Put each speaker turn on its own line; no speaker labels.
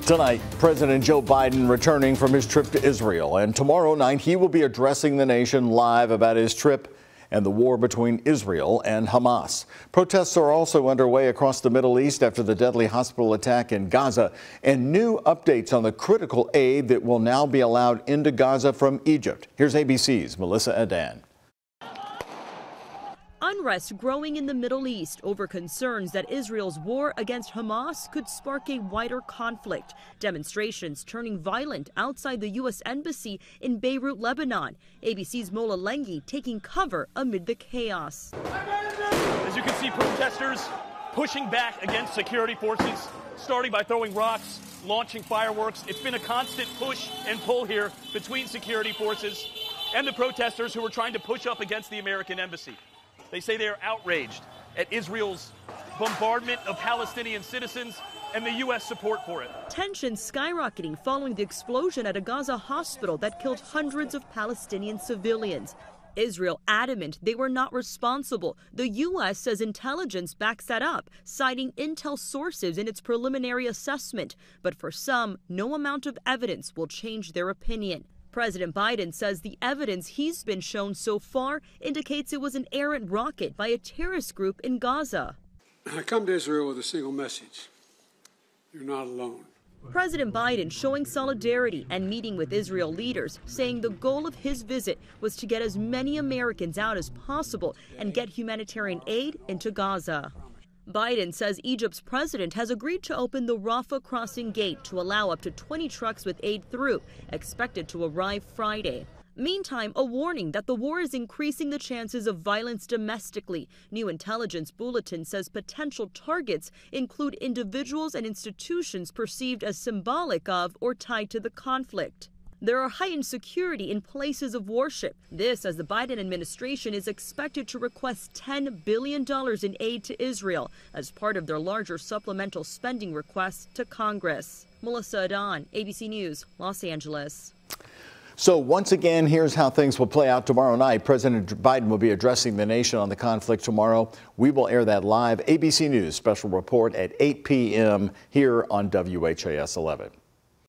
Tonight, President Joe Biden returning from his trip to Israel, and tomorrow night he will be addressing the nation live about his trip and the war between Israel and Hamas. Protests are also underway across the Middle East after the deadly hospital attack in Gaza, and new updates on the critical aid that will now be allowed into Gaza from Egypt. Here's ABC's Melissa Adan.
Unrest growing in the Middle East over concerns that Israel's war against Hamas could spark a wider conflict. Demonstrations turning violent outside the U.S. Embassy in Beirut, Lebanon. ABC's Mola Lenghi taking cover amid the chaos.
As you can see, protesters pushing back against security forces, starting by throwing rocks, launching fireworks. It's been a constant push and pull here between security forces and the protesters who were trying to push up against the American embassy. They say they are outraged at Israel's bombardment of Palestinian citizens and the U.S. support for it.
Tensions skyrocketing following the explosion at a Gaza hospital that killed hundreds of Palestinian civilians. Israel adamant they were not responsible. The U.S. says intelligence backs that up, citing intel sources in its preliminary assessment. But for some, no amount of evidence will change their opinion. President Biden says the evidence he's been shown so far indicates it was an errant rocket by a terrorist group in Gaza.
I come to Israel with a single message. You're not alone.
President Biden showing solidarity and meeting with Israel leaders, saying the goal of his visit was to get as many Americans out as possible and get humanitarian aid into Gaza. Biden says Egypt's president has agreed to open the Rafah crossing gate to allow up to 20 trucks with aid through, expected to arrive Friday. Meantime, a warning that the war is increasing the chances of violence domestically. New intelligence bulletin says potential targets include individuals and institutions perceived as symbolic of or tied to the conflict. There are heightened security in places of worship. This as the Biden administration is expected to request $10 billion in aid to Israel as part of their larger supplemental spending request to Congress. Melissa Adan, ABC News, Los Angeles.
So once again, here's how things will play out tomorrow night. President Biden will be addressing the nation on the conflict tomorrow. We will air that live. ABC News special report at 8 p.m. here on WHAS 11.